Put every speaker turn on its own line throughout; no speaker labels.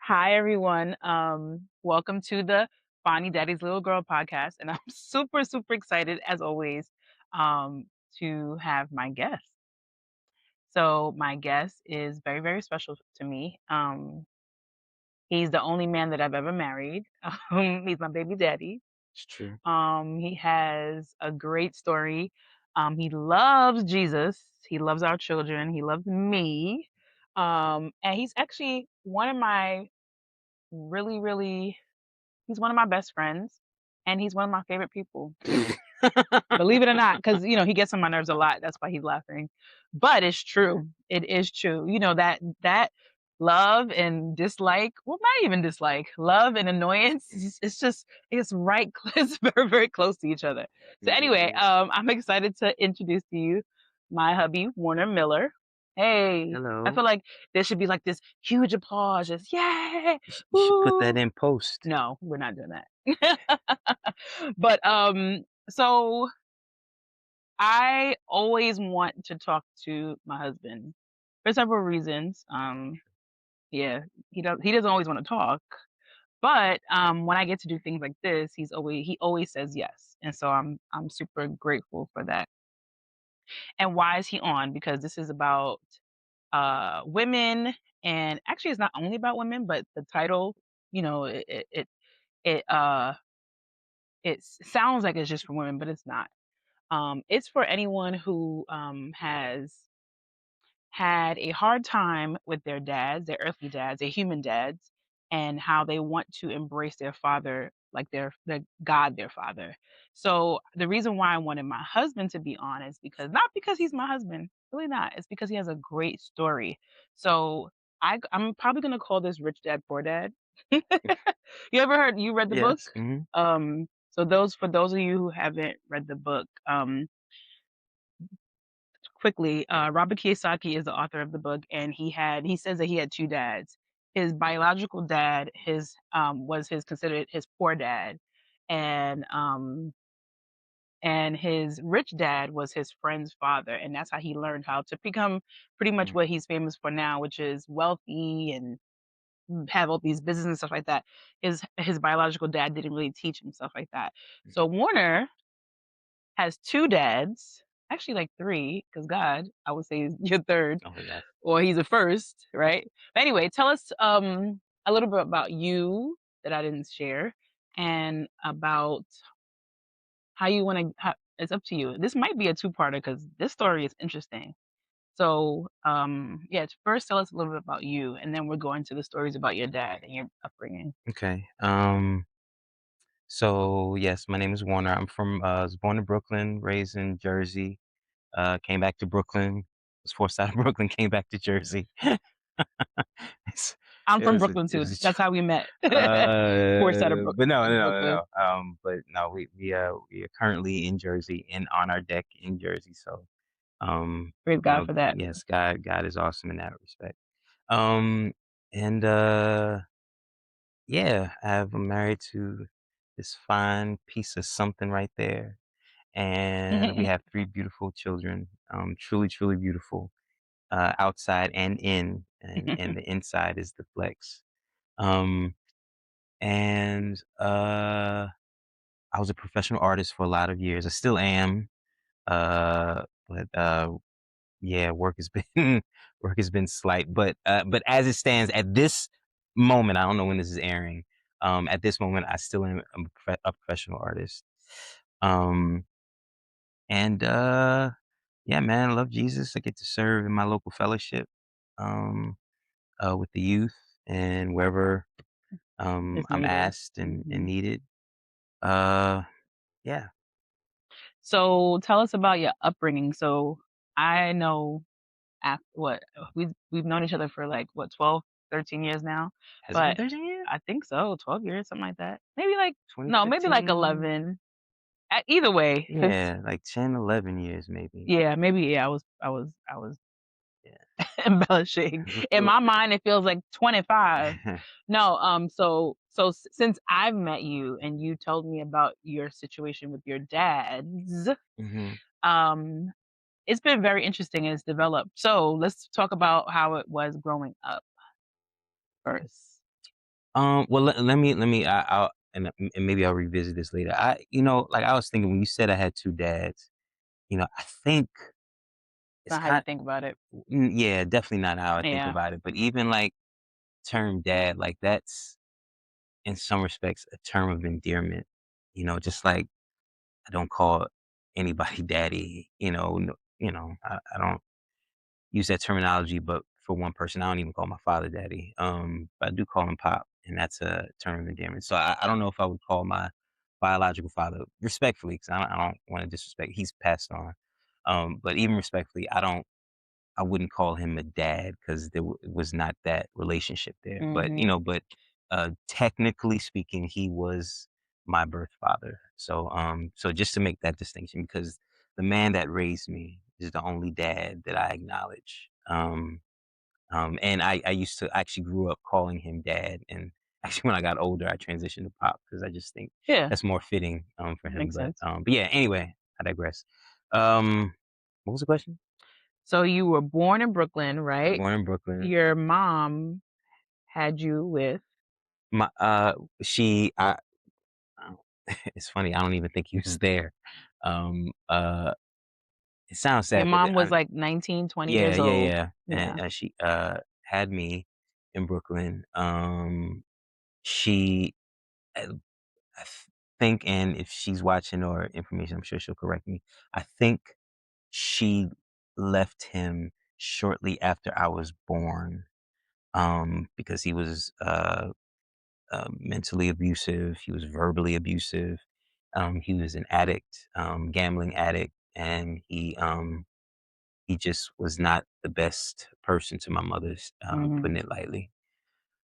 Hi, everyone. Welcome to the Bonnie Daddy's Little Girl podcast. And I'm super, super excited, as always, to have my guest. So, my guest is very, very special to me. He's the only man that I've ever married. He's my baby daddy.
It's true.
He has a great story. He loves Jesus. He loves our children. He loves me. And he's actually one of my really, really he's one of my best friends, and he's one of my favorite people. Believe it or not, because he gets on my nerves a lot. That's why he's laughing. But it's true. It is true. That love and dislike, well, not even dislike, love and annoyance, it's right it's very, very close to each other. So
It
anyway,
is.
I'm excited to introduce to you my hubby, Warner Miller. Hey, I
Hello.
feel like there should be like this huge applause, just yay,
You should put that
woo.
in post.
No, we're not doing that. But, so I always want to talk to my husband for several reasons. Yeah, he doesn't always wanna talk, but, when I get to do things like this, he always says yes, and so I'm super grateful for that. And why is he on? Because this is about, women, and actually it's not only about women, but the title, you know, it, uh sounds like it's just for women, but it's not. It's for anyone who has had a hard time with their dads, their earthly dads, their human dads, and how they want to embrace their father like their God, their father. So the reason why I wanted my husband to be on is because not because he's my husband, really not. It's because he has a great story. So I'm probably gonna call this Rich Dad Poor Dad. You read the book?
Yes. Mhm.
So for those of you who haven't read the book, quickly, Robert Kiyosaki is the author of the book, and he says that he had 2 dads. His biological dad, was his considered his poor dad, and, um, and his rich dad was his friend's father, and that's how he learned how to become pretty much
Mm,
what he's famous for now, which is wealthy and have all these business and stuff like that. His biological dad didn't really teach him stuff like that.
mm.
So Warner has 2 dads, actually, like 3, because God, I would say, is your 3rd,
Oh, yes.
or he's a 1st, right? But anyway, tell us, a little bit about you that I didn't share, and about how you wanna it's up to you. This might be a two-parter because this story is interesting. So, yeah, first tell us a little bit about you, and then we're going to the stories about your dad and your upbringing.
Okay. So yes, my name is Warner. Was born in Brooklyn, raised in Jersey. Came back to Brooklyn. Was forced out of Brooklyn. Came back to Jersey. It's,
I'm
it
from
was a
Brooklyn
it
too.
was a
That's how we met. Forced out of
but no, no, no,
Brooklyn.
no. But no, we are currently in Jersey and on our deck in Jersey. So
Praise God for that.
yes, God is awesome in that respect. Um, and yeah, I'm married to this fine piece of something right there, and we have 3 beautiful children. Truly, truly beautiful, outside and in, and the inside is the flex. Um, and I was a professional artist for a lot of years. I still am. But Yeah, work has been work has been slight, but as it stands at this moment, I don't know when this is airing. At this moment, I still am a professional artist. Um, and yeah, man, I love Jesus. I get to serve in my local fellowship, um, with the youth and wherever
It's
I'm
needed.
asked and
Mhm.
needed. Uh, yeah.
So tell us about your upbringing. So I know we've known each other for like what 12, 13 years now,
Has it been
but
13 years?
I think so 12 years, something like that. Maybe like no, maybe like
2015.
11. Either way, because
Yeah, like 10, 11 years maybe.
yeah, maybe yeah. I was
Yeah.
embellishing. In my mind, it feels like 25. No, since I've met you and you told me about your situation with your dads,
Mhm.
um, it's been very interesting and it's developed. So let's talk about how it was growing up first.
Well, let me, I'll and maybe I'll revisit this later. Like I was thinking when you said I had 2 dads, I think it's
Not how you
kind
think about it.
yeah, definitely not how I think
Yeah.
about it, but even, like, term dad, like, that's, in some respects, a term of endearment, just like I don't call anybody daddy, I don't use that terminology, but for one person, I don't even call my father daddy. But I do call him pop, and that's a term of endearment. So I don't know if I would call my biological father respectfully, because I don't want to disrespect. He's passed on. But even respectfully, I wouldn't call him a dad because was not that relationship there. But
Mhm.
technically speaking, he was my birth father. So just to make that distinction, because the man that raised me is the only dad that I acknowledge. And I used to I actually grew up calling him dad, and actually when I got older, I transitioned to pop because I just think
Yeah,
that's more fitting for him.
makes sense.
But yeah, anyway, I digress. Um, what was the question?
So you were born in Brooklyn, right?
Born in Brooklyn.
Your mom had you with
My she I it's funny, I don't even think he was there. Um, uh, it sounds
your
sad, but
mom was, like, 19, 20
yeah,
years
yeah,
old.
yeah, and
Yeah.
she had me in Brooklyn. She I I think, and if she's watching or information, I'm sure she'll correct me. I think she left him shortly after I was born, because he was mentally abusive. He was verbally abusive. He was an addict, gambling addict, and he just was not the best person to my mother's,
Mhm.
putting it lightly.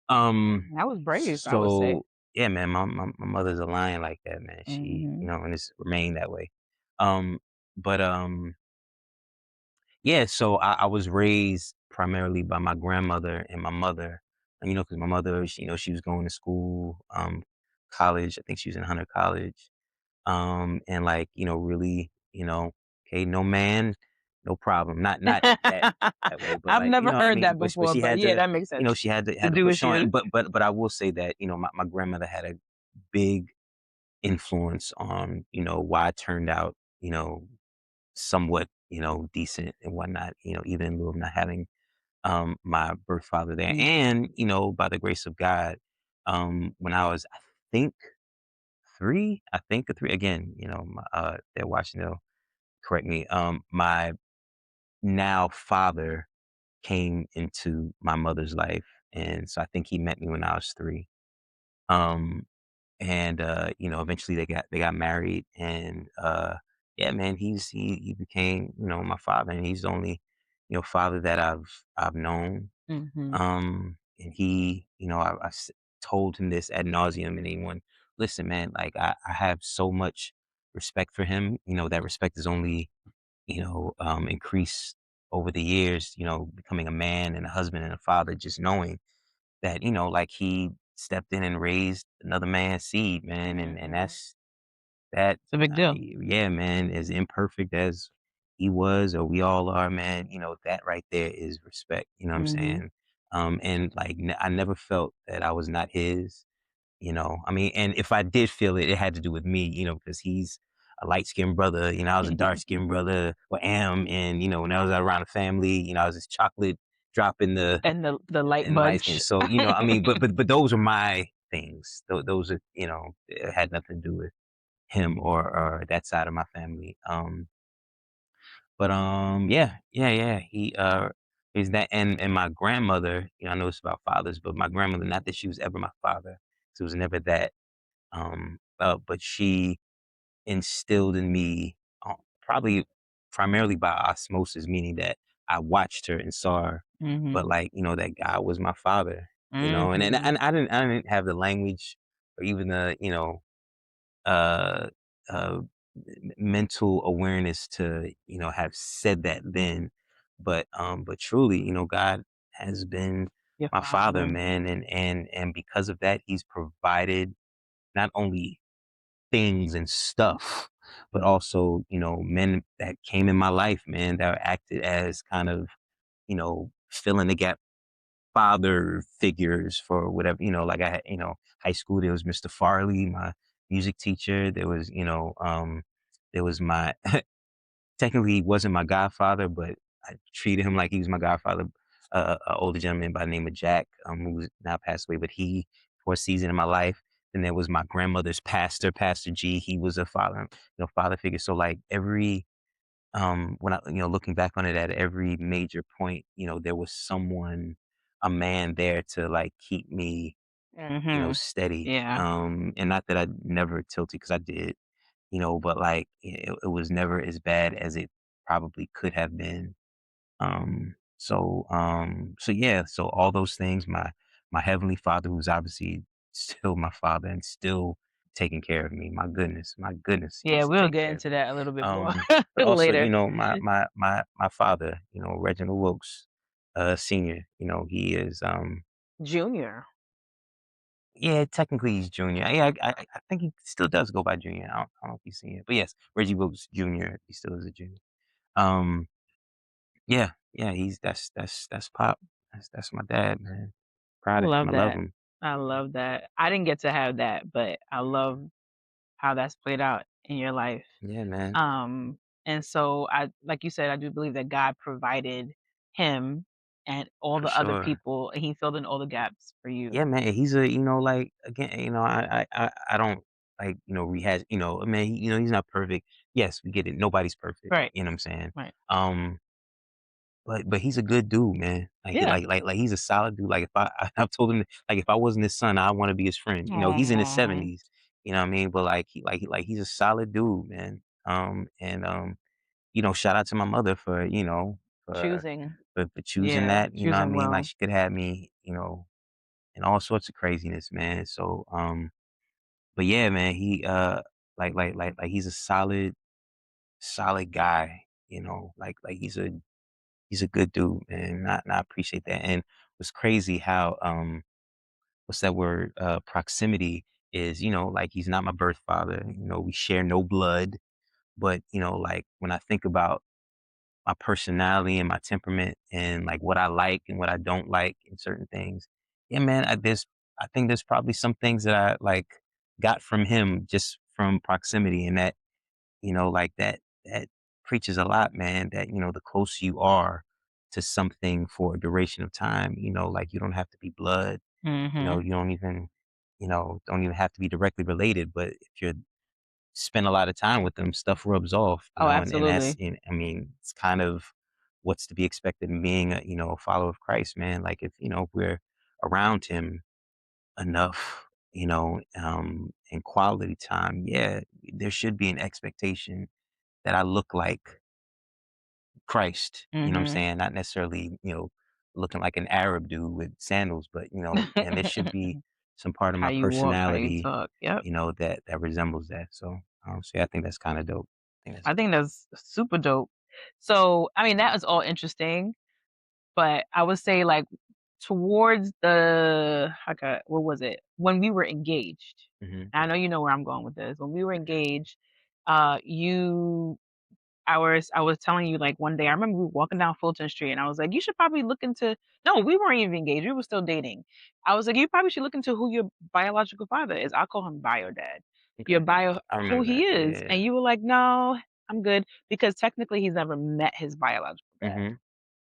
Um,
That was brave, I would say.
so yeah, man, my mother's a lion like that, man. She,
Mhm.
and it's remained that way. Um, but yeah, so I was raised primarily by my grandmother and my mother. And, because my mother, she was going to school, college. I think she was in Hunter College. And like, really, okay, no man, no problem. Not that way, but
I've
like,
never
I
heard
mean,
that
but
before,
she
but
had
yeah,
to,
that makes sense.
she had to
To
had to
do what
push
she
on.
did.
But I will say that, my grandmother had a big influence on, why I turned out, somewhat, decent and whatnot, even in lieu of not having my birth father there.
Mm.
And, by the grace of God, when I was, I think, 3, I think 3, again, they're watching, they'll correct me. My now father came into my mother's life. And so I think he met me when I was 3. Um, and eventually they got married, and yeah, man, he became, my father, and he's the only, father that I've known.
Mhm.
And he, told him this ad nauseum, and anyone, listen, man, like I have so much respect for him. That respect is only, increased over the years, becoming a man and a husband and a father, just knowing that, like he stepped in and raised another man's seed, man. And
Mhm.
that's that,
It's a big deal.
yeah, man, as imperfect as he was, or we all are, man, that right there is respect. You know what I'm
Mhm.
saying? And like, I never felt that I was not his. I mean, and if I did feel it, it had to do with me, because he's a light skinned brother. I was a dark skinned brother, or am. And, when I was around the family, I was this chocolate drop
And the light
in the light
budge.
skin. So, I mean, but those are my things. Those are, it had nothing to do with him or that side of my family. But yeah, yeah, yeah. He is that, and my grandmother, I know it's about fathers, but my grandmother, not that she was ever my father, so it was never that. But she instilled in me, probably primarily by osmosis, meaning that I watched her and saw her, but
Mhm.
like, that God was my father, and
Mhm.
I didn't have the language or even the, uh, uh, mental awareness to, have said that then. But truly, God has been
Your
my father,
father.
man, and because of that, he's provided not only things and stuff, but also, men that came in my life, man, that acted as kind of, filling the gap father figures for whatever, like I had, high school, there was Mr. Farley, my music teacher. There was, there was my, technically he wasn't my godfather, but I treated him like he was my godfather. An older gentleman by the name of Jack, who's now passed away, but he, for a season in my life. And there was my grandmother's pastor, Pastor G. He was a father, father figure. So like every, when I, looking back on it, at every major point, there was someone, a man there to like keep me,
Mhm.
steady.
Yeah.
And not that I never tilted, because I did, but like it was never as bad as it probably could have been. So yeah, so all those things, my heavenly father, who's obviously still my father and still taking care of me. My goodness,
Yeah,
he's
we'll
taking
get
care of
into
me.
that a little bit more
Um, but also,
later.
my father, Reginald Wilkes, senior, he is,
Junior.
yeah, technically he's junior. Yeah, I think he still does go by junior. I don't know if he's senior, but yes, Reggie Wilkes Jr. He still is a junior. Um, yeah, yeah, he's that's Pop. That's my dad, man.
I
Proud of him.
love
I love
that.
him.
I love that. I didn't get to have that, but I love how that's played out in your life.
Yeah, man,
Um, and so I like you said, I do believe that God provided him and all
for
the other
sure.
people, and he filled in all the gaps for you.
Yeah, man. He's a, like again, I don't like, rehash, I mean, he's not perfect. Yes, we get it. Nobody's perfect.
Right.
You know what I'm saying?
Right.
Um, but he's a good dude, man. Like
Yeah.
he's a solid dude. Like if I've told him, like if I wasn't his son, I want to be his friend. He's in his
Aw.
70s. You know what I mean? But like he's a solid dude, man. And shout out to my mother for, for
Choosing.
for choosing
Yeah,
that. You know what I
choosing
mean? Like
well.
she could have me, and all sorts of craziness, man. So but yeah, man, he like he's a solid guy. Like he's a good dude, man. And I appreciate that. And it's crazy how, what's that word? Proximity is, like he's not my birth father. We share no blood, but like when I think about my personality and my temperament and like what I like and what I don't like in certain things, yeah, man, I think there's probably some things that I like got from him just from proximity, and that, like that preaches a lot, man, that, the closer you are to something for a duration of time, like you don't have to be blood,
Mhm.
you don't even have to be directly related, but if you're spend a lot of time with them, stuff rubs off,
Oh,
and that's,
absolutely.
I mean, it's kind of what's to be expected in being a, a follower of Christ, man. Like if, if we're around him enough, in quality time, yeah, there should be an expectation that I look like Christ, you know what I'm
Mhm.
saying? Not necessarily, looking like an Arab dude with sandals, but man, there should be some part of
How
my
you walk, how you
personality,
talk. Yep.
that resembles that. So yeah, I think that's kind of dope. I think that's
I
dope.
think that's super dope. So, I mean, that was all interesting, but I would say, like, towards the okay, what was it? When we were engaged,
Hmm.
I know you know where I'm going with this. When we were engaged, you I was telling you, like, one day, I remember we were walking down Fulton Street, and I was like, "You should probably look into" no, we weren't even engaged, we were still dating. I was like, "You probably should look into who your biological father is." I call him bio dad. Your
Okay.
bio
I
who
remember
he
that.
is,
Yeah.
and you were like, "No, I'm good," because technically he's never met his biological dad.
Hmm.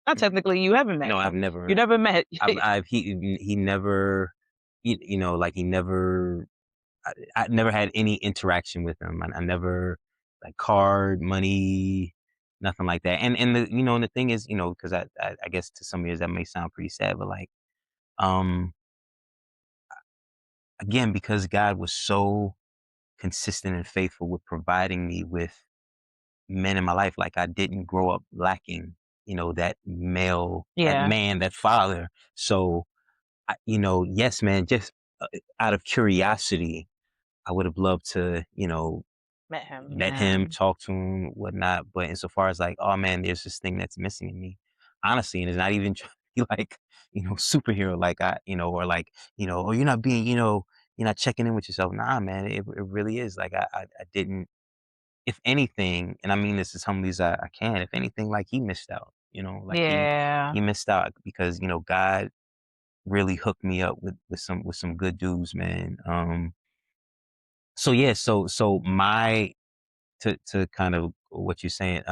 Not technically, you haven't met
No, I've
him. You
never.
never met
I've he never. Like he never. I never had any interaction with him. I never, like, card money, nothing like that. And the thing is, because I guess to some years that may sound pretty sad, but like, um again, because God was so consistent and faithful with providing me with men in my life, like I didn't grow up lacking, that male, that
Yeah,
man, that father. So yes, man, just out of curiosity, I would have loved to,
met him,
met
yeah.
him, talk to him, whatnot. But insofar as like, oh man, there's this thing that's missing in me, honestly, and it's not even trying to be like, superhero, like or like, oh, you're not being, you're not checking in with yourself. Nah, man, it really is. Like I didn't, if anything, and I mean this as humbly as I can, if anything, like he missed out, like he
Yeah.
missed out because, God. really hooked me up with some good dudes, man. So yeah, so my to kind of what you're saying,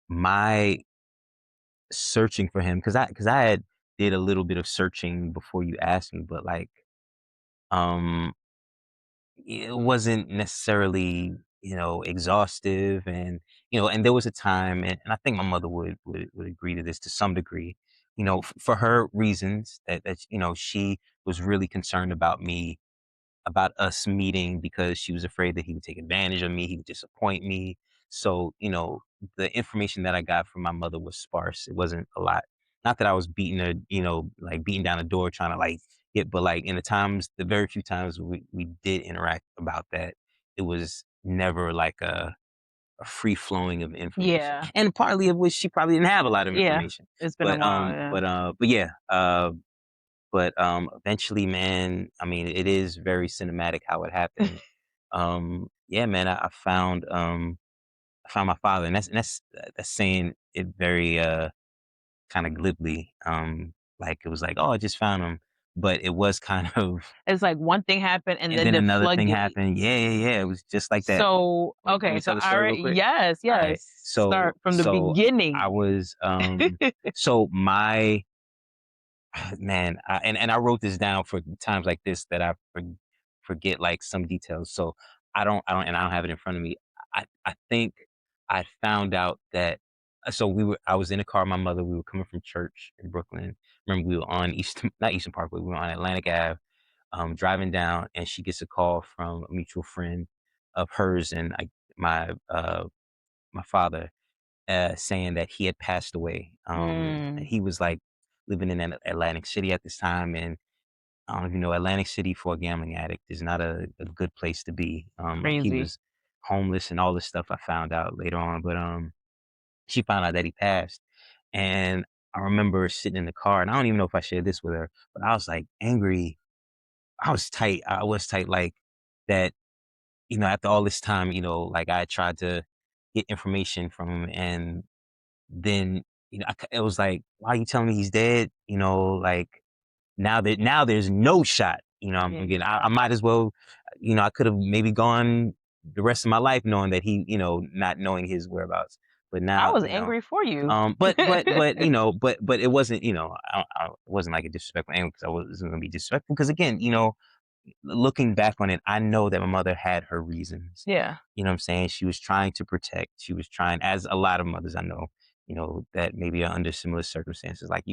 my searching for him because I had did a little bit of searching before you asked me, but like um it wasn't necessarily, exhaustive. And and there was a time, and I think my mother would agree to this to some degree, for her reasons that she was really concerned about us meeting because she was afraid that he would take advantage of me, he would disappoint me. So, the information that I got from my mother was sparse. It wasn't a lot. Not that I was beating her, like beating down the door trying to like get, but like in the very few times we did interact about that, it was never like a free flowing of information.
Yeah.
And partly of which she probably didn't have a lot of
Yeah.
information.
It's been a
But
while, yeah.
but yeah, eventually, man, I mean, it is very cinematic how it happened. Yeah, man, I found my father, and that's saying it very kind of glibly. Like it was like, oh, I just found him, but it was kind of,
It's like one thing happened and
and
then
then
the
another thing
floodgate.
happened. Yeah, yeah, yeah. It was just like that.
So,
Want me
okay,
to
so
tell the
I
story real
already
quick?
yes,
All right.
yes. Start from the
So I
beginning.
was so my man, and I wrote this down for times like this that I forget like some details. So and I don't have it in front of me. I think I found out that so I was in a car with my mother. We were coming from church in Brooklyn. Remember, we were on Eastern, not Eastern Parkway. We were on Atlantic Ave, driving down, and she gets a call from a mutual friend of hers, and my father, saying that he had passed away.
Mm,
He was like living in Atlantic City at this time, and I don't know if you know, Atlantic City for a gambling addict is not a good place to be. Like he
crazy.
was homeless and all this stuff. I found out later on, but she found out that he passed, and I remember sitting in the car, and I don't even know if I shared this with her, but I was like angry. I was tight. I was tight, like that. After all this time, like I tried to get information from him, and then, it was like, "Why are you telling me he's dead?" Like, now there's no shot, I'm
Yeah.
getting I might as well, I could have maybe gone the rest of my life knowing that not knowing his whereabouts. But
I
now,
was angry for you.
but it wasn't, it wasn't like a disrespectful anger because I wasn't gonna be disrespectful. Because again, looking back on it, I know that my mother had her reasons.
Yeah.
You know what I'm saying? She was trying to protect. She was trying, as a lot of mothers I know, that maybe are under similar circumstances. Like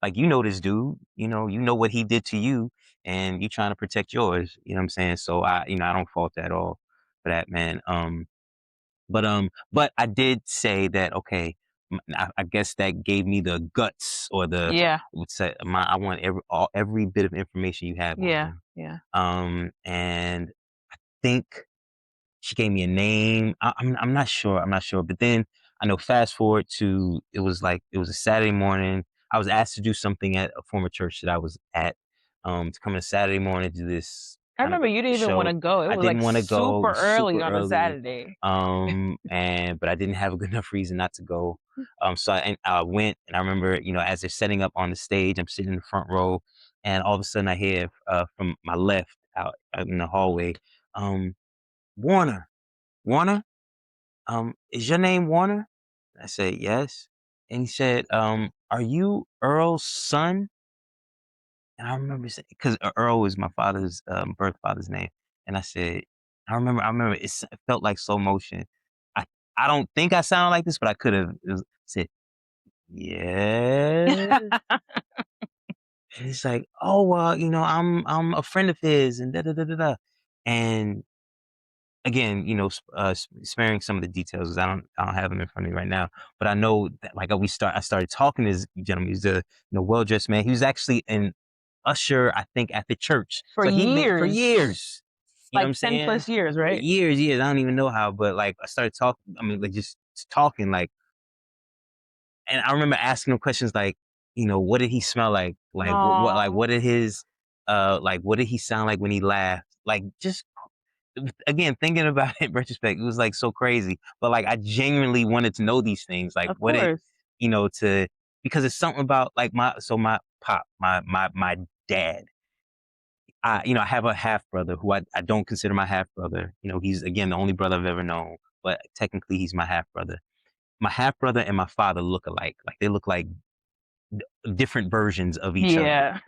like this dude, you know what he did to you, and you trying to protect yours. You know what I'm saying? So I don't fault that at all for that, man. But I did say that okay. I guess that gave me the guts or the
Yeah.
would say I want every bit of information you have on
Yeah.
him.
Yeah.
And think she gave me a name. I'm not sure. I'm not sure. But then I know fast forward to it was a Saturday morning. I was asked to do something at a former church that I was at. To come on a Saturday morning to do this
I
kind of
remember you didn't even
show.
wanna go. It
I
was,
didn't
like,
want to go. It
super
was
early
super
on a
early.
Saturday.
But I didn't have a good enough reason not to go. So I went, and I remember, as they're setting up on the stage, I'm sitting in the front row, and all of a sudden I hear from my left out in the hallway, um, Warner, Warner, is your name Warner? I said, yes. And he said, are you Earl's son? And I remember saying, because Earl was my father's birth father's name. And I said, I remember it felt like slow motion. I, I don't think I sound like this, but I could have said, yes. And he's like, oh, well, I'm a friend of his and da da da da da. And again, sparing some of the details 'cause I don't have them in front of me right now. But I know that like I started talking to this gentleman. He's a well dressed man. He was actually an usher, I think, at the church.
For
So he'd been for
years.
years. You know what
Like
I'm
10
saying?
plus years,
For
right?
years, years. I don't even know how, but like I started talking. I mean, like just talking, like, and I remember asking him questions like, what did he smell like? Like
Aw,
what did his what did he sound like when he laughed? Like just again, thinking about it in retrospect, it was like so crazy. But like I genuinely wanted to know these things. Like
of
what it,
course.
to because it's something about like my pop, my dad. I have a half brother who I don't consider my half brother. He's again the only brother I've ever known, but technically he's my half brother. My half brother and my father look alike. Like they look like different versions of each other.
Yeah.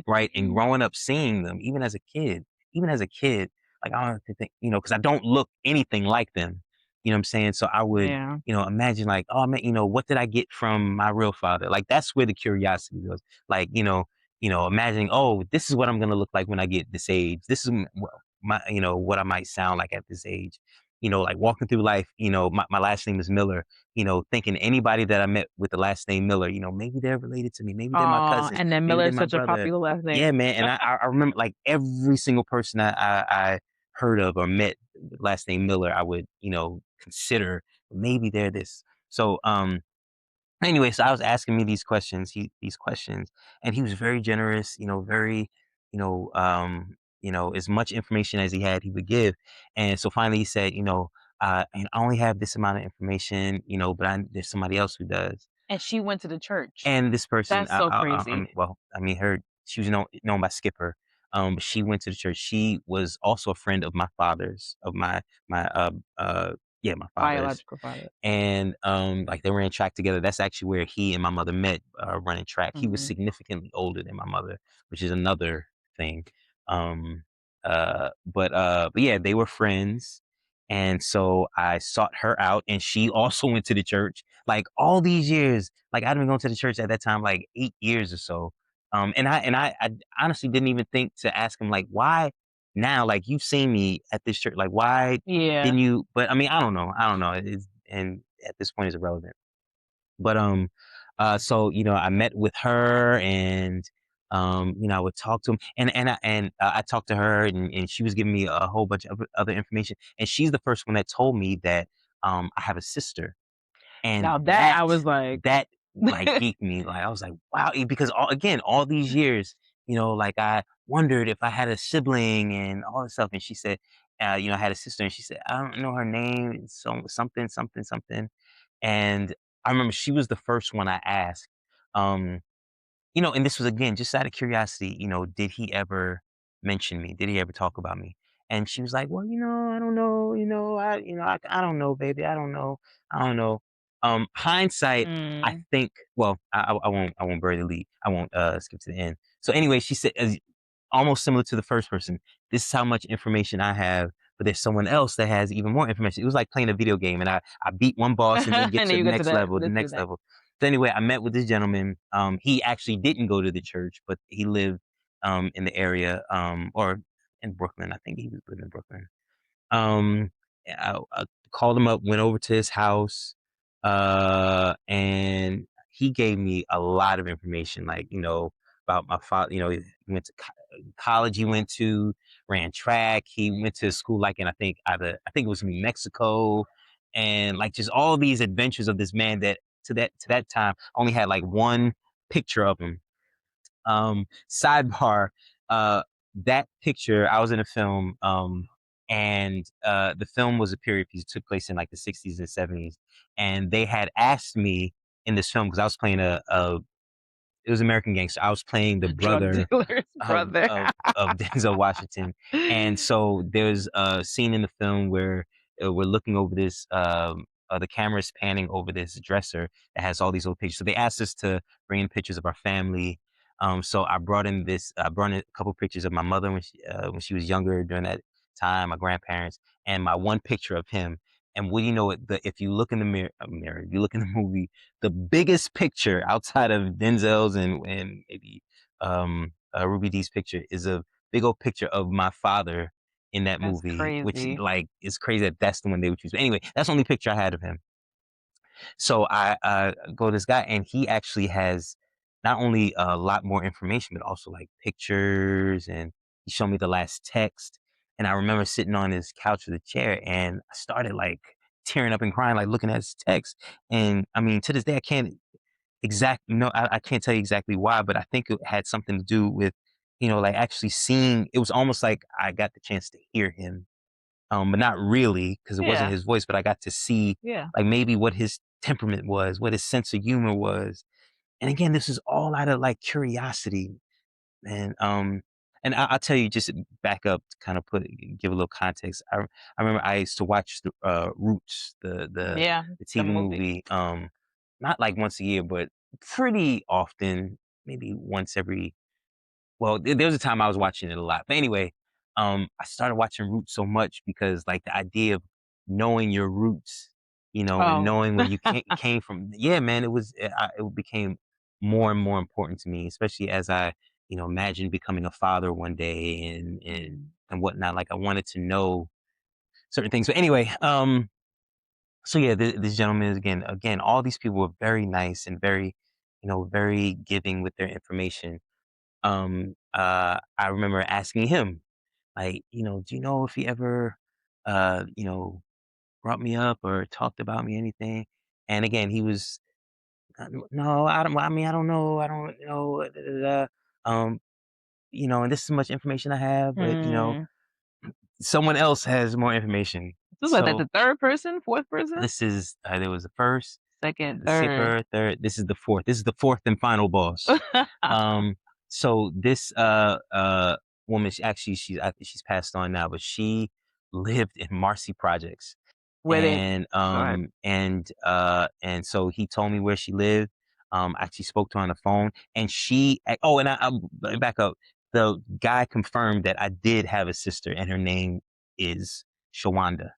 Right? And growing up seeing them, even as a kid, like I don't have to think, because I don't look anything like them. You know what I'm saying? So I would,
Yeah.
imagine like, oh man, what did I get from my real father? Like that's where the curiosity goes. Like, imagining, oh, this is what I'm gonna look like when I get this age. This is what I might sound like at this age. Like walking through life, my last name is Miller, thinking anybody that I met with the last name Miller, maybe they're related to me, maybe they're my
Aw,
cousin,
and then
maybe
Miller
they're
is
my
such a
brother.
popular last
Yeah,
name.
man. And I remember like every single person I heard of or met with last name Miller, I would, consider maybe they're this. So anyway, so I was asking me these questions, and he was very generous, very, you know, um, as much information as he had, he would give. And so finally he said, and I only have this amount of information, but there's somebody else who does.
And she went to the church.
And this person,
That's so crazy.
well, I mean, she was known by Skipper. But she went to the church. She was also a friend of my father's, of my yeah, my father's.
Biological father.
And like they ran track together. That's actually where he and my mother met, running track. He was
Mhm.
significantly older than my mother, which is another thing. Um, but yeah, they were friends. And so I sought her out, and she also went to the church. Like all these years, like I'd been going to the church at that time, like 8 years or so. And I honestly didn't even think to ask him like, why now? Like you've seen me at this church, like why
Yeah.
didn't you? But I mean, I don't know. And at this point, it's irrelevant. But so I met with her, and I would talk to him, and I talked to her, and she was giving me a whole bunch of other information, and she's the first one that told me that I have a sister, and
Now that I was like
that like geeked me. Like I was like, wow, because all these years, like I wondered if I had a sibling and all this stuff. And she said, I had a sister, and she said, I don't know her name. It's something, something, something. And I remember she was the first one I asked. Um, and this was again just out of curiosity, did he ever mention me? Did he ever talk about me? And she was like, "Well, I don't know, I don't know, baby, I don't know, I don't know." Hindsight, I
mm,
think. Well, I won't bury the lead. I won't skip to the end. So anyway, she said, almost similar to the first person. This is how much information I have, but there's someone else that has even more information. It was like playing a video game, and I beat one boss and then get
and
to
then
the
you get to
next
that
level, the
this to
next
that.
level. So anyway, I met with this gentleman. He actually didn't go to the church, but he lived in the area, or in Brooklyn. I think he was living in Brooklyn. Um, I called him up, went over to his house, and he gave me a lot of information, like about my father. He went to college. He went to ran track. He went to school like in I think it was New Mexico, and like just all these adventures of this man that to that time only had like one picture of him. Sidebar, uh, that picture, I was in a film, and the film was a period piece. It took place in like the 60s and 70s. And they had asked me in this film, because I was playing it was American Gangster. I was playing the
Drug
brother
dealer's
of
brother.
of Denzel Washington. And so there's a scene in the film where we're looking over this. The camera is panning over this dresser that has all these old pictures. So they asked us to bring in pictures of our family. So I brought in this. I brought in a couple pictures of my mother when she was younger during that time, my grandparents, and my one picture of him. And what do you know? If you look in the mirror, if you look in the movie, the biggest picture outside of Denzel's and maybe Ruby Dee's picture is a big old picture of my father in that
That's
movie, which
crazy.
like is crazy that that's the one they would choose. But anyway, that's the only picture I had of him. So I go to this guy, and he actually has not only a lot more information, but also like pictures, and he showed me the last text. And I remember sitting on his couch with a chair, and I started like tearing up and crying, like looking at his text. And I mean, to this day, I can't no, I can't tell you exactly why, but I think it had something to do with, like actually seeing. It was almost like I got the chance to hear him, but not really because it wasn't
Yeah.
his voice, but I got to see
Yeah.
like maybe what his temperament was, what his sense of humor was. and again, this is all out of like curiosity, and I'll tell you, just to back up to kind of give a little context. I remember I used to watch the Roots,
Yeah,
the
the
TV
movie.
movie, not like once a year, but pretty often, maybe once every well, there was a time I was watching it a lot. But anyway, I started watching Roots so much because like the idea of knowing your roots, and
Oh.
knowing where you came from. Yeah, man, it became more and more important to me, especially as I, imagined becoming a father one day
Mm.
and whatnot. Like I wanted to know certain things. So anyway, so yeah, this gentleman is again, all these people were very nice and very, very giving with their information. I remember asking him, like, do you know if he ever, uh, you know, brought me up or talked about me, anything? And again, he was, no, I don't. I mean, I don't know. Da, da, da. Um, and this is much information I have, but
Hmm.
someone else has more information.
This was like
So
the third person, fourth person,
this is there was the first,
second,
the
third.
second, third. This is the fourth. This is the fourth and final boss. Um, so this woman, I think she's passed on now, but she lived in Marcy Projects,
Where they go ahead.
and so he told me where she lived. I actually spoke to her on the phone, and I back up. The guy confirmed that I did have a sister, and her name is Shawanda.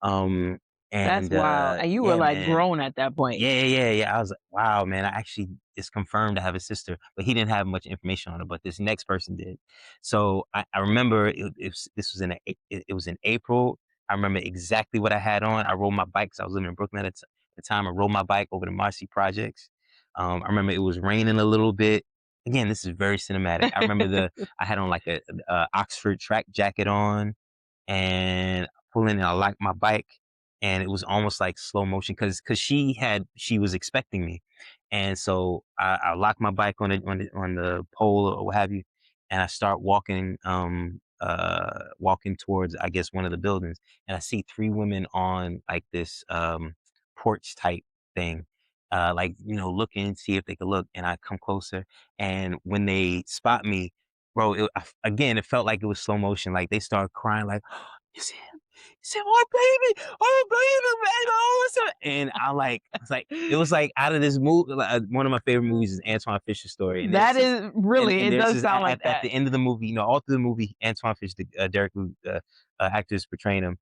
Um,
That's
and
wild. And you were
yeah,
like
man.
grown at that point.
Yeah. I was like, wow, man. I actually it's confirmed I have a sister, but he didn't have much information on her. But this next person did. So I remember this was it was in April. I remember exactly what I had on. I rode my bike 'cause I was living in Brooklyn at the time. I rode my bike over to Marcy Projects. I remember it was raining a little bit. Again, this is very cinematic. I remember I had on like a Oxford track jacket on, and I pull in and I locked my bike, and it was almost like slow motion because she was expecting me, and so I locked my bike on the pole or what have you, and I start walking towards, I guess, one of the buildings, and I see three women on like this porch type thing. Like, looking, see if they could look, and I come closer, and when they spot me, bro, again, it felt like it was slow motion. Like they start crying, like, "It's him! It's him! Oh baby, man! Oh, it's him!" And it's like it was like out of this movie. Like, one of my favorite movies is Antoine Fisher's Story, and
That is really,
and
it
there's
does
this
sound like
at
that.
the end of the movie, all through the movie, Antoine Fisher, Derek, actors portraying him,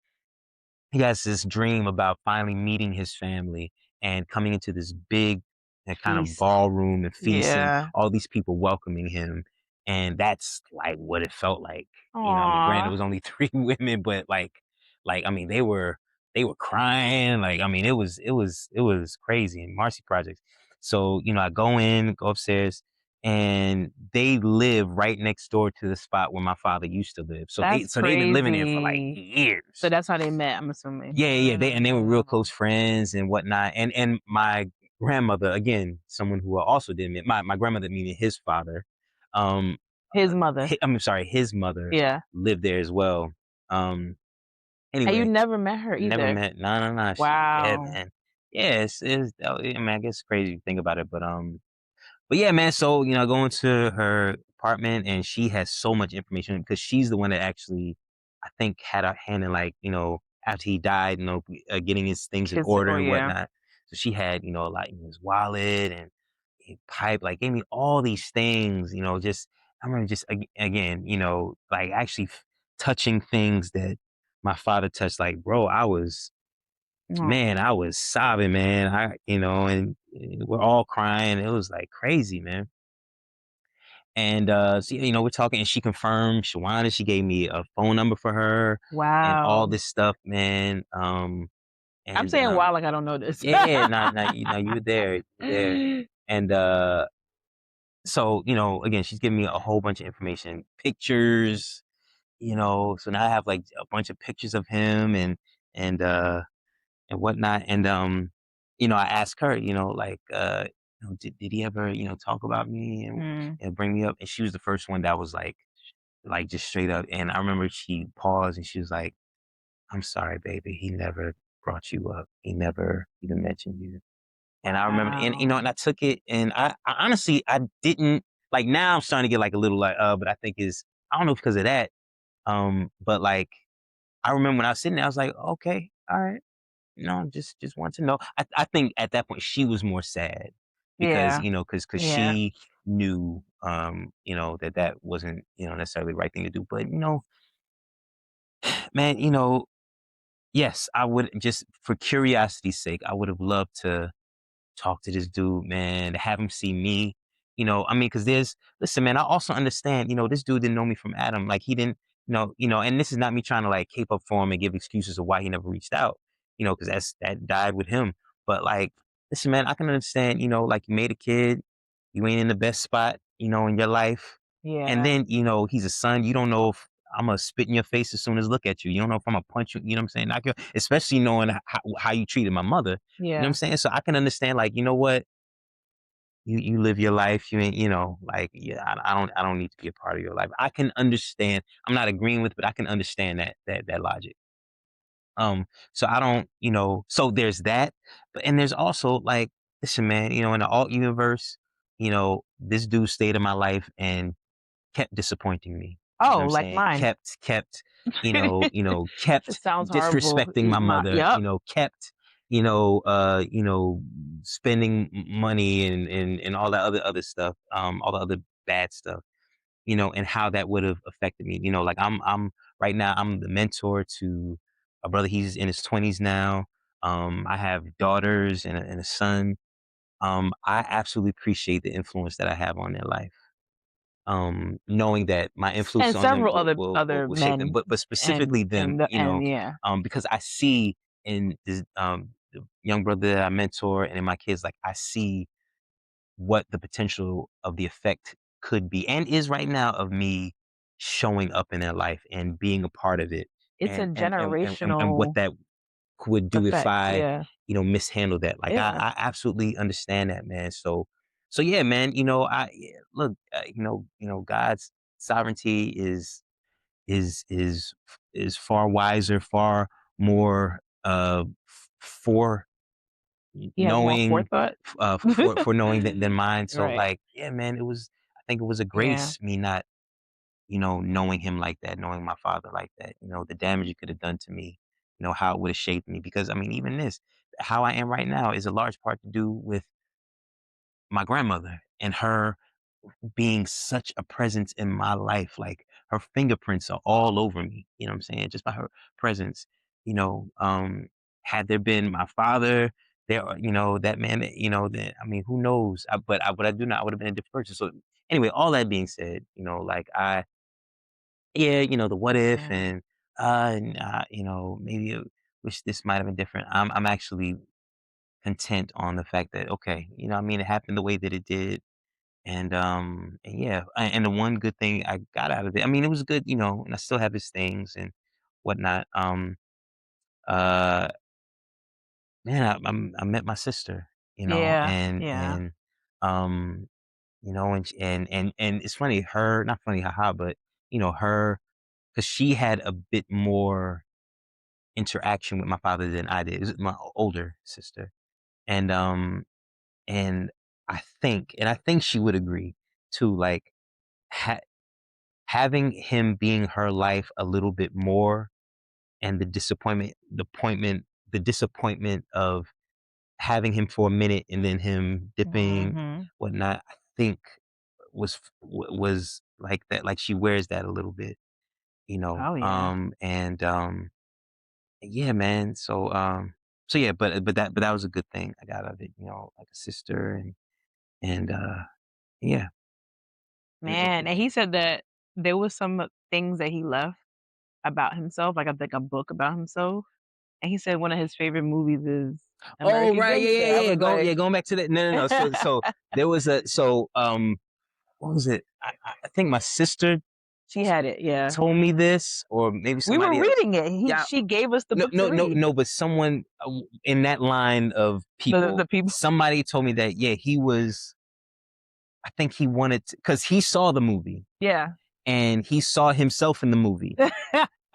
he has this dream about finally meeting his family and coming into this big kind of
Feast.
ballroom and feast and
Yeah.
all these people welcoming him. And that's like what it felt like. I mean, granted, it
Aw.
was only three women, but I mean, they were crying. Like, I mean, it was crazy in Marcy Projects. So, I go upstairs, and they live right next door to the spot where my father used to live.
That's
So they've been living there for like
crazy. So
years.
that's how they met, I'm assuming.
Yeah, they were real
Mm.
close friends and whatnot. And my grandmother, again, someone who I also did meet, my grandmother, meaning his father, um,
His mother.
I'm sorry, his mother
Yeah.
lived there as well. Um,
And you
anyway,
never met her
never
either?
met. No, no, no. Yeah,
Wow.
man. Yeah, I mean, I guess it's crazy to think about it, but yeah, man. So I go into her apartment, and she has so much information because she's the one that actually, I think, had a hand in, like, after he died, getting his things in
Kids,
order
oh,
and
yeah.
whatnot. So she had, a lot in his wallet and a pipe, like gave me all these things. Just I remember just again, like actually touching things that my father touched. Like, bro,
Aw.
I was sobbing, man. And we're all crying. It was like crazy, man. And, so, we're talking, and she confirmed Shawana, she gave me a phone number for her and all
Wow.
this stuff, man.
I'm
And,
saying wow like I don't know this.
yeah, no, you were there, you were there. And, so, again, she's giving me a whole bunch of information, pictures, so now I have like a bunch of pictures of him and, and whatnot. And, I asked her, did he ever, talk about me
Mm.
and bring me up? And she was the first one that was like just straight up. And I remember she paused and she was like, "I'm sorry, baby. He never brought you up. He never even mentioned you." And I remember, and
Wow.
and I took it, and I honestly, I didn't like. Now I'm starting to get like a little like, but I think is I don't know if because of that. But like I remember when I was sitting there, I was like, okay, all right, just want to know. I think at that point she was more sad because
Yeah.
because
Yeah.
she knew that that wasn't necessarily the right thing to do. But man, yes, I would just for curiosity's sake, I would have loved to talk to this dude, man, have him see me. I mean, because listen, man, I also understand, this dude didn't know me from Adam. Like he didn't, and this is not me trying to like cape up for him and give excuses of why he never reached out, because that died with him. But like, listen, man, I can understand, like you made a kid, you ain't in the best spot, in your life. And
Yeah.
then, he's a son. You don't know if I'm gonna spit in your face as soon as look at you. You don't know if I'm gonna punch you, you know what I'm saying? Especially knowing how you treated my mother. You know what I'm
Yeah.
saying? So I can understand, like, you know what? You live your life. You ain't, like, yeah, I don't need to be a part of your life. I can understand. I'm not agreeing with, but I can understand that logic. So I don't, so there's that, but and there's also like, listen, man, in the alt universe, this dude stayed in my life and kept disappointing me. You know what
Oh,
I'm
like
saying?
mine.
Kept
It sounds horrible.
disrespecting my mother,
Yep.
kept, spending money and all that other stuff, all the other bad stuff, and how that would have affected me. Like I'm right now, I'm the mentor to a brother. He's in his 20s now. I have daughters and a son. I absolutely appreciate the influence that I have on their life, knowing that my influence
And
on them
several
will
other
will will,
other
will shape them,
men
but specifically them,
and yeah.
because I see in this the young brother that I mentor and in my kids, like I see what the potential of the effect could be and is right now of me showing up in their life and being a part of it,
It's a
and what
generational
that would do if
effect.
I,
Yeah.
mishandle that. Like
Yeah.
I absolutely understand that, man. So yeah, man. Look, God's sovereignty is is far wiser, far more for
He has more
knowing,
forethought.
for knowing than mine. So
Right.
like, yeah, man. I think it was a
Yeah.
grace me not knowing him like that, knowing my father like that, the damage it could have done to me, how it would have shaped me. Because I mean, even how I am right now is a large part to do with my grandmother and her being such a presence in my life. Like her fingerprints are all over me, you know what I'm saying? Just by her presence, had there been my father, that man, that, I mean, who knows? But I do know I would have been a different person. So anyway, all that being said, like yeah, the what if
Yeah.
maybe wish this might have been different. I'm actually content on the fact that okay, I mean, it happened the way that it did, and yeah, and the one good thing I got out of it, I mean, it was good, and I still have his things and whatnot. Uh, man, I met my sister,
Yeah.
and
Yeah.
um, and it's funny, her not funny, haha, but her because she had a bit more interaction with my father than I did. It was my older sister, and and I think she would agree too. Like ha- having him being her life a little bit more, and the disappointment of having him for a minute and then him dipping,
Mhm.
whatnot. I think was like that. Like she wears that a little bit,
Oh yeah.
and yeah, man. So yeah, but that was a good thing I got out of it, like a sister and yeah.
Man, and he said that there was some things that he left about himself, like I think a book about himself. And he said one of his favorite movies is
Oh
American
right, yeah,
Gangster.
yeah,
I
yeah, yeah.
was like,
Going back to that. No, no, no. So there was what was it? I think my sister
she had it, yeah.
told me this, or maybe
We were
somebody else.
reading it.
Yeah,
She gave us the
no,
book to
no, no,
read.
no. But someone in that line of
The
people,
people
somebody told me that yeah, he was. I think he wanted because he saw the movie
yeah.
and he saw himself in the movie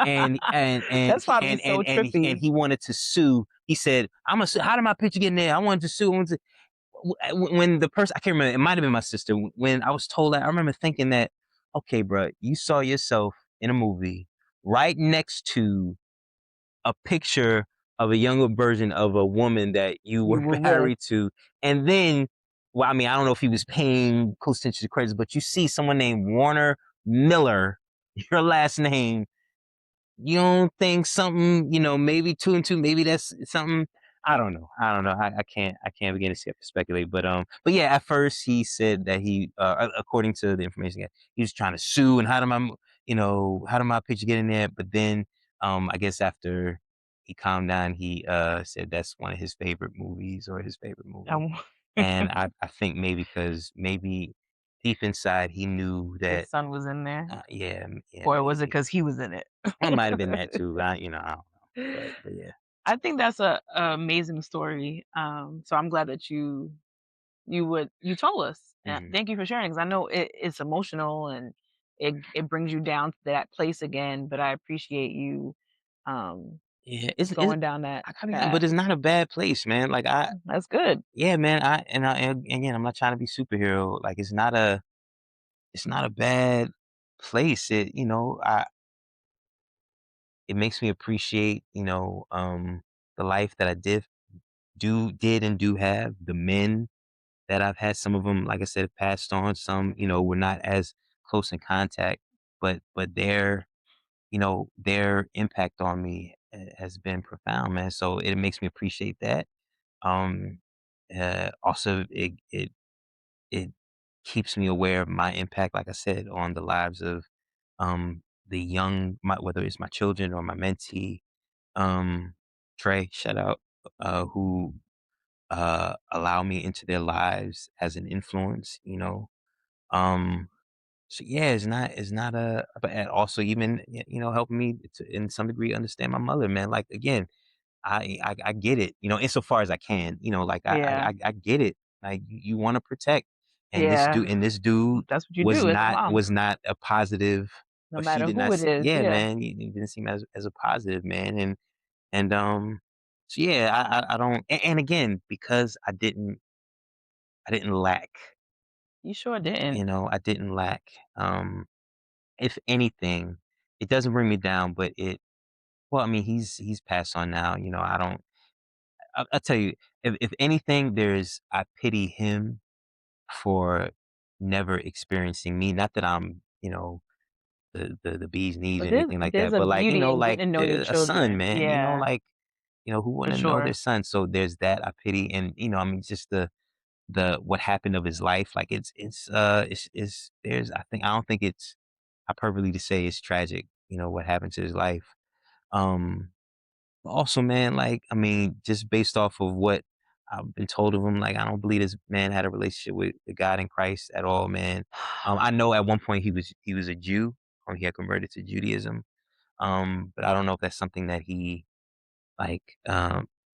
and and and
That's
he-
probably
and
so
and and he, and
trippy.
he wanted to sue. He said, "I'm gonna sue. How did my picture get in there? I wanted to sue." when the person, I can't remember, it might have been my sister. When I was told that, I remember thinking that, okay, bro, you saw yourself in a movie right next to a picture of a younger version of a woman that you
You
were
were with.
married to, and then, well, I mean, I don't know if he was paying close attention to credits, but you see someone named Warner Miller, your last name, you don't think something, maybe two and two, maybe that's something. I don't know. I don't know. I can't begin to speculate. But yeah, at first he said that according to the information, he was trying to sue and how did my picture get in there? But then, I guess after he calmed down, he said that's one of his favorite movies or his favorite movie.
Um,
And I think maybe because maybe deep inside he knew
his
that,
son was in there,
yeah, yeah,
or was it
maybe.
because he was in it?
It might have been that too. I don't know. But yeah.
I think that's a amazing story. So I'm glad that you told us. And
Mhm.
thank you for sharing, because I know it's emotional, and it brings you down to that place again. But I appreciate you um,
Yeah, it's
going down that
I gotta be honest, but
path.
it's not a bad place, man. Like
That's good.
yeah, man. And again, I'm not trying to be superhero. Like it's not a bad place. It makes me appreciate, the life that I did and do have, the men that I've had. Some of them, like I said, passed on. Some, were not as close in contact, but their impact on me has been profound, man. So it makes me appreciate that. Um, Also, it keeps me aware of my impact, like I said, on the lives of the young, whether it's my children or my mentee, um, Trey, shout out, who allow me into their lives as an influence. Um, so yeah, it's not but and also even helping me to in some degree understand my mother, man. Like again, I get it, insofar as I can, like
Yeah,
I get it. Like you want to protect, and
yeah.
this dude
That's what you
was
do as a
not
mom,
was not a positive,
no
or she
matter
did
who
not.
it is.
Yeah,
Yeah,
man, he didn't seem as a positive man, and so yeah, I don't, and again, because I didn't lack,
you sure didn't.
I didn't lack. Um, if anything, it doesn't bring me down, but well, I mean, he's passed on now. I don't. I'll tell you, if anything, I pity him for never experiencing me. Not that I'm, the bee's knees or
But there's
anything like
there's
that,
a
but like,
beauty in
like
getting to know your
a son,
children.
man.
Yeah,
Like, who
for
wouldn't know their
sure.
son? So there's that I pity, and I mean, just the what happened of his life. Like it's there's I don't think it's hyperbole to say it's tragic. What happened to his life. Um, Also, man, like, I mean, just based off of what I've been told of him, like, I don't believe this man had a relationship with God in Christ at all, man. I know at one point he was a Jew, or he had converted to Judaism. But I don't know if that's something that he like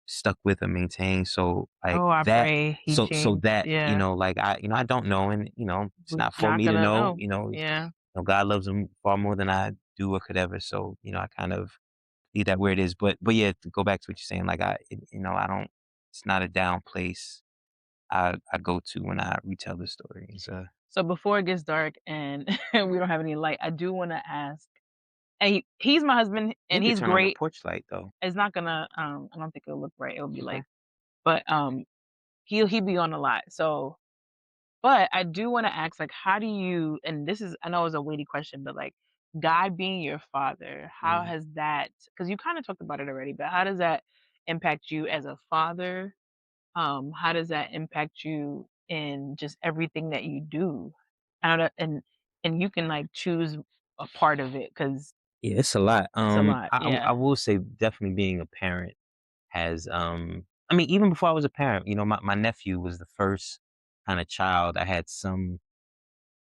stuck with or maintained. So like
Oh, I
that,
pray he
so
changed.
that
Yeah,
like I don't know, and it's
we're
not for
not
me to
gonna
know.
know. Yeah.
God loves him far more than I do or could ever. So I kind of leave that where it is. But yeah, to go back to what you're saying, like I don't. It's not a down place I go to when I retell the story. It's
So before it gets dark and we don't have any light, I do want to ask. And he's my husband, and
You could
he's
turn on the
great.
porch light though.
It's not gonna. I don't think it'll look right. It'll be
Okay.
like, but he'll be on a lot. So, but I do want to ask, like, how do you? And this is, I know it's a weighty question, but like, God being your father, how
Mm.
has that? Because you kind of talked about it already, but how does that impact you as a father? How does that impact you in just everything that you do? I don't know, and you can like choose a part of it because
Yeah, it's a lot.
it's a lot.
I
Yeah.
will say definitely being a parent has I mean, even before I was a parent, my nephew was the first kind of child I had some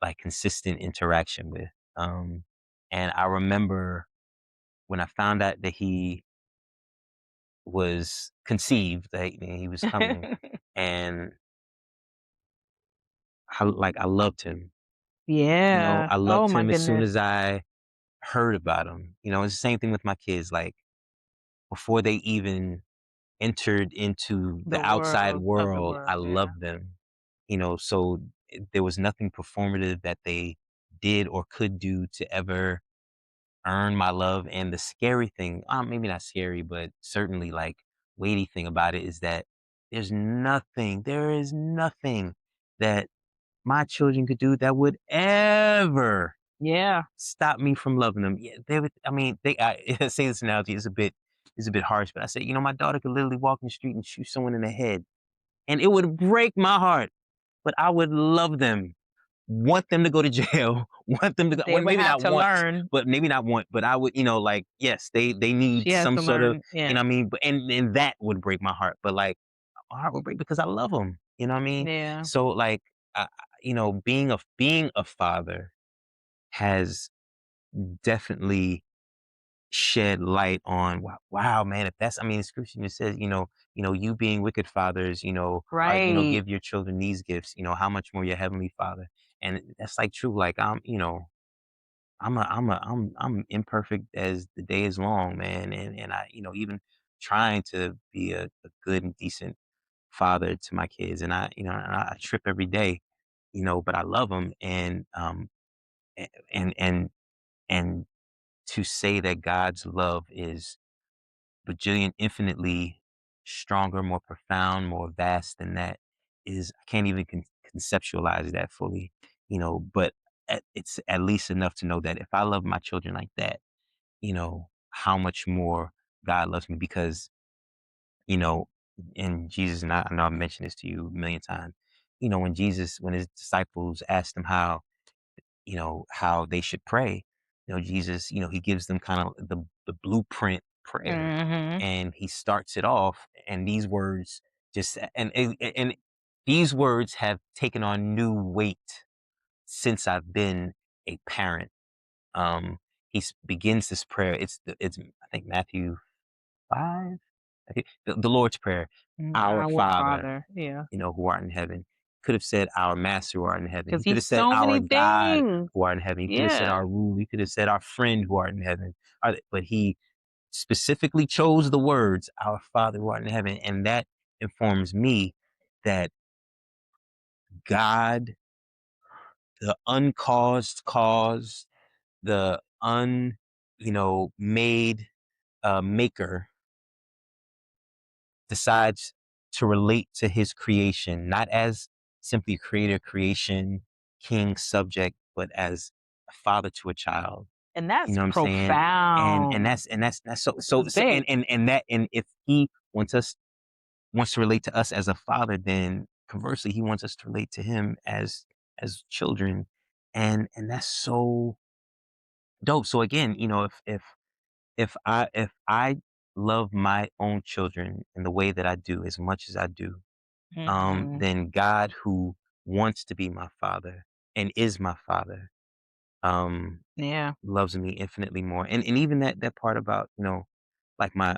like consistent interaction with. Um and I remember when I found out that he was conceived, that he was coming, and I loved him.
Yeah.
I
Oh
loved
my
him as soon
goodness.
as I heard about him. It's the same thing with my kids. Like before they even entered into the
The
outside
world of the
world, I
world, yeah.
love them. So there was nothing performative that they did or could do to ever earn my love. And the scary thing, maybe not scary, but certainly like weighty thing about it is that there is nothing that my children could do that would ever
Yeah,
stop me from loving them. Yeah, they would. I mean, I say this analogy is a bit harsh, but I say, my daughter could literally walk in the street and shoot someone in the head, and it would break my heart. But I would love them, want them to go to jail, want them to go.
they
Well,
would
maybe
have
not
to
want,
learn.
but maybe not want. But I would, like yes, they need
She has
some
to
sort of,
learn, yeah,
what I mean. But and that would break my heart. But like my heart would break because I love them. You know what I mean?
yeah,
So like, being a father has definitely shed light on, wow, man, if that's, I mean, scripture just says, you being wicked fathers,
right.
give your children these gifts, how much more your heavenly father. And that's like true. Like I'm imperfect as the day is long, man. And I, even trying to be a good and decent father to my kids. And I trip every day, but I love them. A- and to say that God's love is bajillion infinitely stronger, more profound, more vast than that is I can't even conceptualize that fully, but it's at least enough to know that if I love my children like that, how much more God loves me because, you know, and Jesus, and I know I've mentioned this to you a million times, when his disciples asked him how they should pray. Jesus, he gives them kind of the blueprint prayer,
Mhm.
and he starts it off, and these words and these words have taken on new weight since I've been a parent. Um, begins this prayer. It's I think Matthew 5. I think the Lord's Prayer, our
Our
Father,
Father, yeah,
who art in heaven. Could have said our master who art in heaven. He
because
could have
he's
said
so
our
many
God
things.
who art in heaven. He could have said
Yeah,
our ruler. He could have said our friend who art in heaven. But he specifically chose the words, our Father who art in heaven. And that informs me that God, the uncaused cause, the made maker, decides to relate to his creation, not as simply creator, creation, king, subject, but as a father to a child.
and
You
that's
know what I'm saying? And
profound.
that's so
That's big.
and if he wants to relate to us as a father, then conversely, he wants us to relate to him as children. And that's so dope. So again, if I love my own children in the way that I do, as much as I do,
Mhm.
then God, who wants to be my father and is my father, um,
Yeah,
loves me infinitely more. And even that part about, like my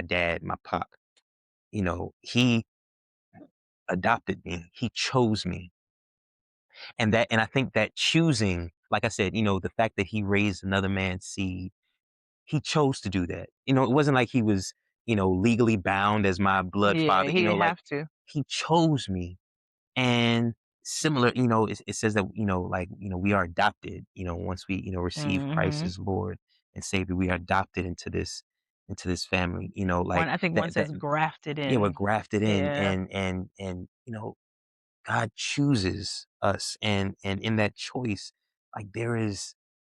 dad, my pop, he adopted me. He chose me. And I think that choosing, like I said, the fact that he raised another man's seed, he chose to do that. It wasn't like he was, legally bound as my blood
yeah,
father,
he didn't
like
have to.
he chose me. And similar, it says that, like, we are adopted, once we, receive Christ
Mhm.
as Lord and Savior, we are adopted into this family,
One
like
I think one
that,
says grafted
yeah, we're
in.
grafted in.
Yeah.
And God chooses us. And in that choice, like there is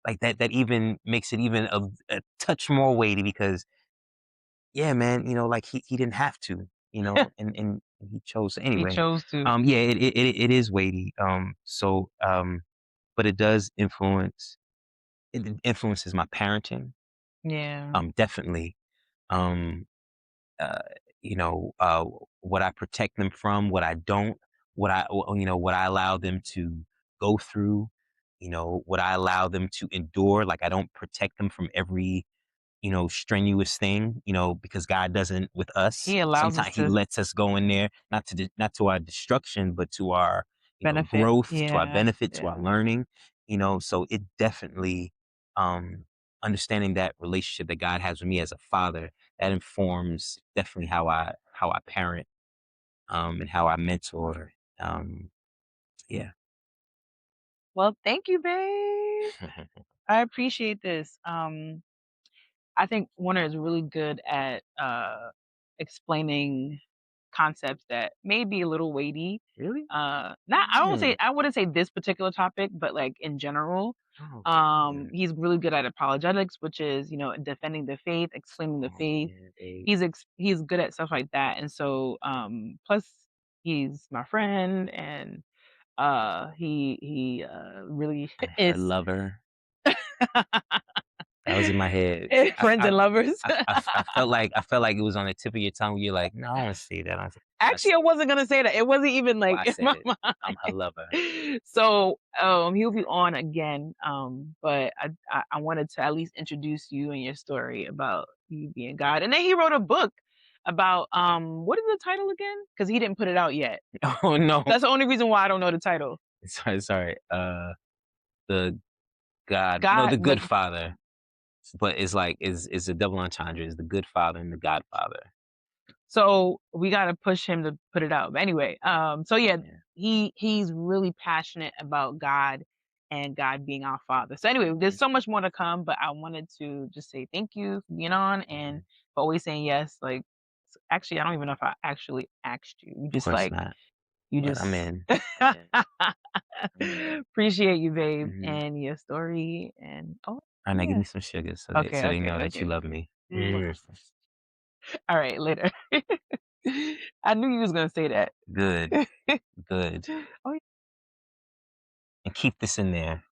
like that even makes it even a touch more weighty because yeah, man, like he didn't have to, and he chose. So
He
anyway,
chose to.
yeah, it is weighty. But it does influence. It influences my parenting.
Yeah.
Definitely. Um, uh, what I protect them from, what I don't, what I allow them to go through, what I allow them to endure. Like I don't protect them from every strenuous thing, because God doesn't with us.
He allows us
Sometimes he
to
lets us go in there, not to our destruction, but to our,
benefit.
growth, to our
Yeah,
benefit, to our
yeah.
learning, so it definitely, understanding that relationship that God has with me as a father, that informs definitely how I parent, and how I mentor. Um, yeah.
Well, thank you, babe. I appreciate this. I think Warner is really good at explaining concepts that may be a little weighty.
Really?
Not
Mm.
I wouldn't say this particular topic, but like in general.
Oh, good.
He's really good at apologetics, which is, defending the faith, explaining the
Oh,
faith.
yeah, babe.
He's good at stuff like that. And so plus he's my friend, and he really
Her
is
lover. That was in my head.
friends and lovers.
I felt like it was on the tip of your tongue. You're like, no, I don't want to say that. I
Actually,
said,
I wasn't gonna say that. It wasn't even
well,
like
I
in
said
my
it. I'm her
mind.
lover.
So he'll be on again. But I wanted to at least introduce you and your story about you being God. And then he wrote a book about what is the title again? Because he didn't put it out yet.
Oh no.
That's the only reason why I don't know the title.
Sorry. The God, no,
God,
the
the
good father. But it's like is a double entendre. Is the good father and the godfather.
So we gotta push him to put it out. But anyway, so yeah,
Yeah.
he's really passionate about God and God being our Father. So anyway, there's
Mhm,
so much more to come, but I wanted to just say thank you for being on and
mhm.
for always saying yes. Like, actually, I don't even know if I actually asked you.
Of course not.
You
But I'm
just
in. I'm in.
appreciate you, babe,
Mhm.
and your story. And oh
All right, now give
yeah,
me some sugar so they
okay,
so they
okay,
know that you
okay.
love me.
Mwah. All right, later. I knew you was gonna say that.
Good, good.
Oh,
And keep this in there.